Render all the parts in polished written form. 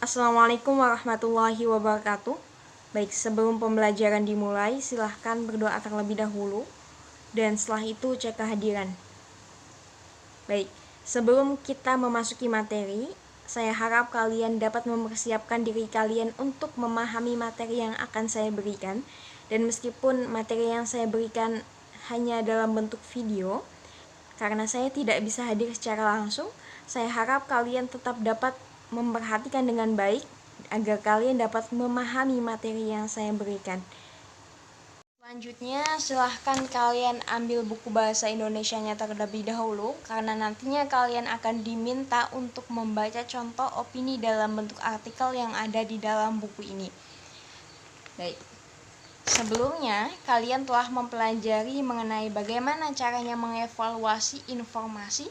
Assalamualaikum warahmatullahi wabarakatuh. Baik, sebelum pembelajaran dimulai, silahkan berdoa terlebih dahulu dan setelah itu cek kehadiran. Baik, sebelum kita memasuki materi, saya harap kalian dapat mempersiapkan diri kalian untuk memahami materi yang akan saya berikan. Dan meskipun materi yang saya berikan hanya dalam bentuk video, karena saya tidak bisa hadir secara langsung, saya harap kalian tetap dapat memperhatikan dengan baik agar kalian dapat memahami materi yang saya berikan. Selanjutnya, silahkan kalian ambil buku bahasa Indonesianya terlebih dahulu, karena nantinya kalian akan diminta untuk membaca contoh opini dalam bentuk artikel yang ada di dalam buku ini. Baik. Sebelumnya, kalian telah mempelajari mengenai bagaimana caranya mengevaluasi informasi,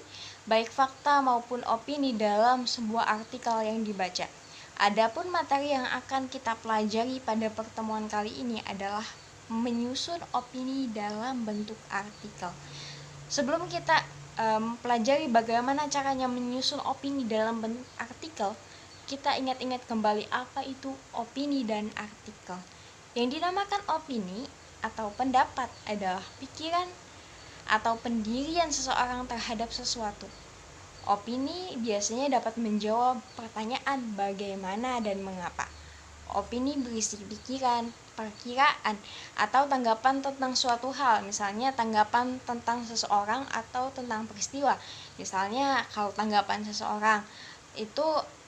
baik fakta maupun opini dalam sebuah artikel yang dibaca. Adapun materi yang akan kita pelajari pada pertemuan kali ini adalah menyusun opini dalam bentuk artikel. Sebelum kita pelajari bagaimana caranya menyusun opini dalam bentuk artikel, kita ingat-ingat kembali apa itu opini dan artikel. Yang dinamakan opini atau pendapat adalah pikiran atau pendirian seseorang terhadap sesuatu. Opini biasanya dapat menjawab pertanyaan bagaimana dan mengapa. Opini berisi pikiran, perkiraan, atau tanggapan tentang suatu hal, misalnya tanggapan tentang seseorang atau tentang peristiwa. Misalnya kalau tanggapan seseorang itu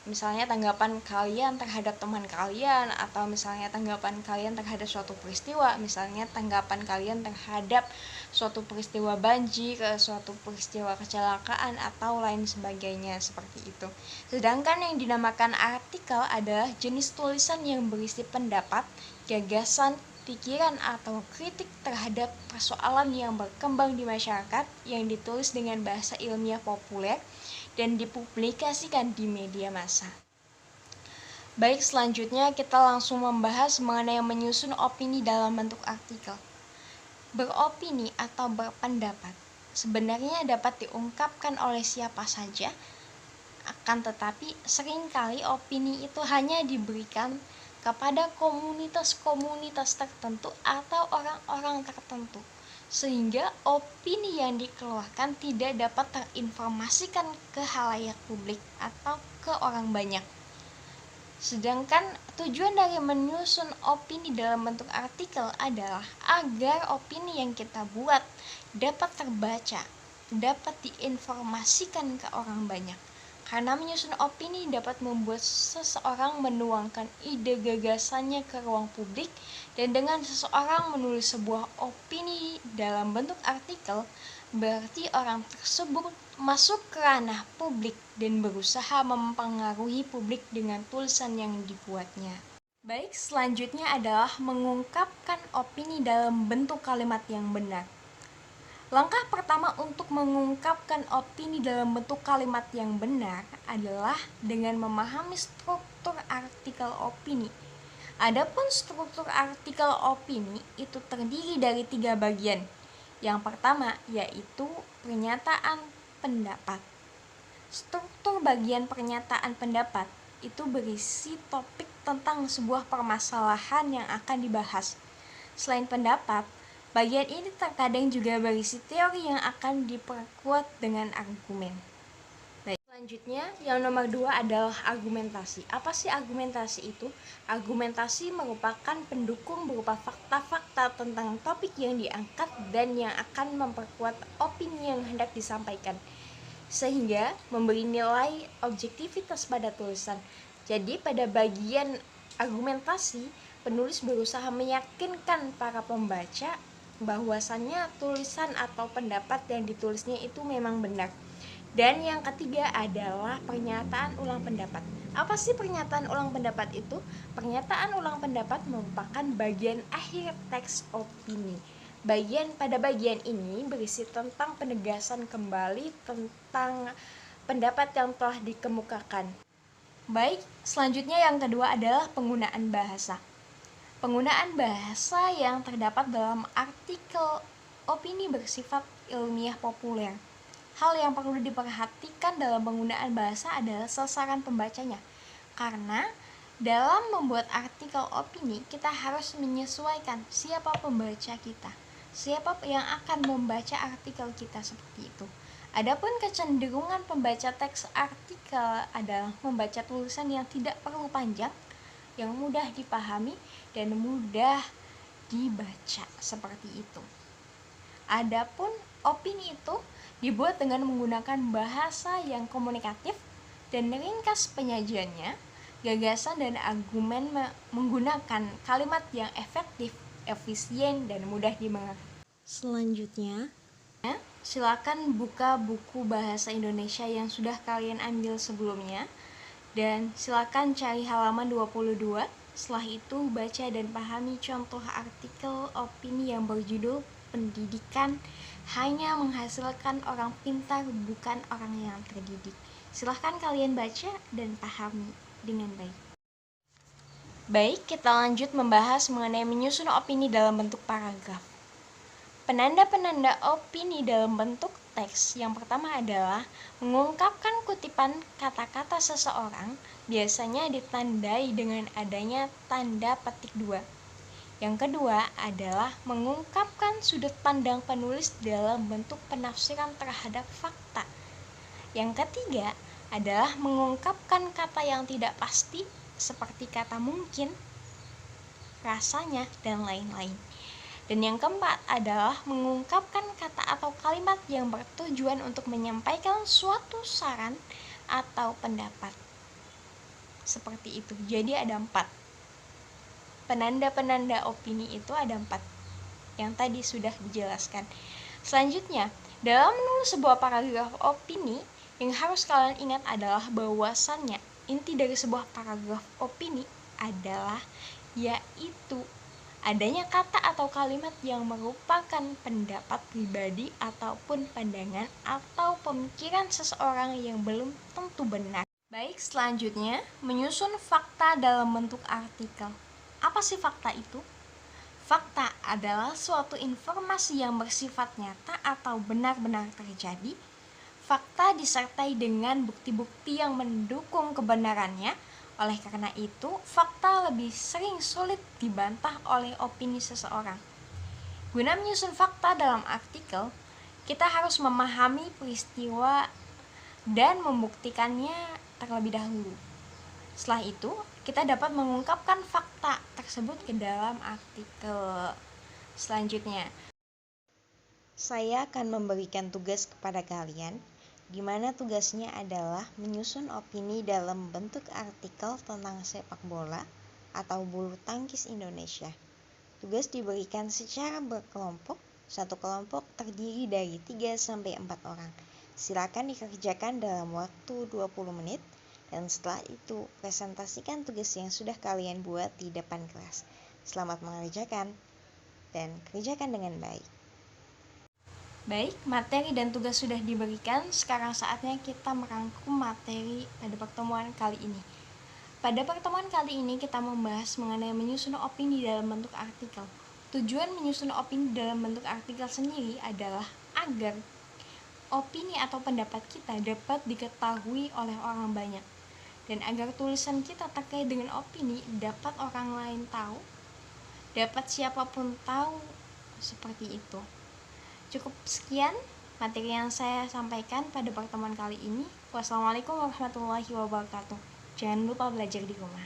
misalnya tanggapan kalian terhadap teman kalian, atau misalnya tanggapan kalian terhadap suatu peristiwa, misalnya tanggapan kalian terhadap suatu peristiwa banjir, suatu peristiwa kecelakaan, atau lain sebagainya seperti itu. Sedangkan yang dinamakan artikel adalah jenis tulisan yang berisi pendapat, gagasan, pikiran atau kritik terhadap persoalan yang berkembang di masyarakat yang ditulis dengan bahasa ilmiah populer dan dipublikasikan di media massa. Baik, selanjutnya kita langsung membahas mengenai menyusun opini dalam bentuk artikel. Beropini atau berpendapat sebenarnya dapat diungkapkan oleh siapa saja, akan tetapi seringkali opini itu hanya diberikan kepada komunitas-komunitas tertentu atau orang-orang tertentu, sehingga opini yang dikeluarkan tidak dapat terinformasikan ke khalayak publik atau ke orang banyak. Sedangkan tujuan dari menyusun opini dalam bentuk artikel adalah agar opini yang kita buat dapat terbaca, dapat diinformasikan ke orang banyak. Karena menyusun opini dapat membuat seseorang menuangkan ide gagasannya ke ruang publik, dan dengan seseorang menulis sebuah opini dalam bentuk artikel, berarti orang tersebut masuk ke ranah publik dan berusaha mempengaruhi publik dengan tulisan yang dibuatnya. Baik, selanjutnya adalah mengungkapkan opini dalam bentuk kalimat yang benar. Langkah pertama untuk mengungkapkan opini dalam bentuk kalimat yang benar adalah dengan memahami struktur artikel opini. Adapun struktur artikel opini itu terdiri dari 3 bagian. Yang pertama yaitu pernyataan pendapat. Struktur bagian pernyataan pendapat itu berisi topik tentang sebuah permasalahan yang akan dibahas. Selain pendapat, bagian ini terkadang juga berisi teori yang akan diperkuat dengan argumen. Baik, selanjutnya yang nomor 2 adalah argumentasi. Apa sih argumentasi itu? Argumentasi merupakan pendukung berupa fakta-fakta tentang topik yang diangkat dan yang akan memperkuat opini yang hendak disampaikan, sehingga memberi nilai objektivitas pada tulisan. Jadi pada bagian argumentasi, penulis berusaha meyakinkan para pembaca bahwasannya tulisan atau pendapat yang ditulisnya itu memang benar. Dan yang ketiga adalah pernyataan ulang pendapat. Apa sih pernyataan ulang pendapat itu? Pernyataan ulang pendapat merupakan bagian akhir teks opini. Pada bagian ini berisi tentang penegasan kembali tentang pendapat yang telah dikemukakan. Baik, selanjutnya yang kedua adalah penggunaan bahasa. Penggunaan bahasa yang terdapat dalam artikel opini bersifat ilmiah populer. Hal yang perlu diperhatikan dalam penggunaan bahasa adalah sasaran pembacanya. Karena dalam membuat artikel opini, kita harus menyesuaikan siapa pembaca kita, siapa yang akan membaca artikel kita, seperti itu. Adapun kecenderungan pembaca teks artikel adalah membaca tulisan yang tidak perlu panjang, yang mudah dipahami dan mudah dibaca, seperti itu. Adapun opini itu dibuat dengan menggunakan bahasa yang komunikatif dan ringkas penyajiannya, gagasan dan argumen menggunakan kalimat yang efektif, efisien, dan mudah dimengerti. Selanjutnya, silakan buka buku bahasa Indonesia yang sudah kalian ambil sebelumnya dan silakan cari halaman 22. Setelah itu baca dan pahami contoh artikel opini yang berjudul "Pendidikan hanya menghasilkan orang pintar, bukan orang yang terdidik". Silahkan kalian baca dan pahami dengan baik. Baik, kita lanjut membahas mengenai menyusun opini dalam bentuk paragraf. Penanda-penanda opini dalam bentuk teks yang pertama adalah mengungkapkan kutipan kata-kata seseorang, biasanya ditandai dengan adanya tanda petik 2. Yang kedua adalah mengungkapkan sudut pandang penulis dalam bentuk penafsiran terhadap fakta. Yang ketiga adalah mengungkapkan kata yang tidak pasti seperti kata mungkin, rasanya, dan lain-lain. Dan yang keempat adalah mengungkapkan kata atau kalimat yang bertujuan untuk menyampaikan suatu saran atau pendapat. Seperti itu. Jadi ada 4. Penanda-penanda opini itu ada 4. Yang tadi sudah dijelaskan. Selanjutnya, dalam menulis sebuah paragraf opini, yang harus kalian ingat adalah bahwasannya inti dari sebuah paragraf opini adalah yaitu adanya kata atau kalimat yang merupakan pendapat pribadi ataupun pandangan atau pemikiran seseorang yang belum tentu benar. Baik, selanjutnya menyusun fakta dalam bentuk artikel. Apa sih fakta itu? Fakta adalah suatu informasi yang bersifat nyata atau benar-benar terjadi. Fakta disertai dengan bukti-bukti yang mendukung kebenarannya. Oleh karena itu, fakta lebih sering sulit dibantah oleh opini seseorang. Guna menyusun fakta dalam artikel, kita harus memahami peristiwa dan membuktikannya terlebih dahulu. Setelah itu, kita dapat mengungkapkan fakta tersebut ke dalam artikel. Selanjutnya, saya akan memberikan tugas kepada kalian, di mana tugasnya adalah menyusun opini dalam bentuk artikel tentang sepak bola atau bulu tangkis Indonesia. Tugas diberikan secara berkelompok, satu kelompok terdiri dari 3-4 orang. Silakan dikerjakan dalam waktu 20 menit, dan setelah itu presentasikan tugas yang sudah kalian buat di depan kelas. Selamat mengerjakan, dan kerjakan dengan baik. Baik, materi dan tugas sudah diberikan. Sekarang saatnya kita merangkum materi pada pertemuan kali ini. Pada pertemuan kali ini kita membahas mengenai menyusun opini dalam bentuk artikel. Tujuan menyusun opini dalam bentuk artikel sendiri adalah agar opini atau pendapat kita dapat diketahui oleh orang banyak, dan agar tulisan kita terkait dengan opini dapat orang lain tahu, dapat siapapun tahu, seperti itu. Cukup sekian materi yang saya sampaikan pada pertemuan kali ini. Wassalamualaikum warahmatullahi wabarakatuh. Jangan lupa belajar di rumah.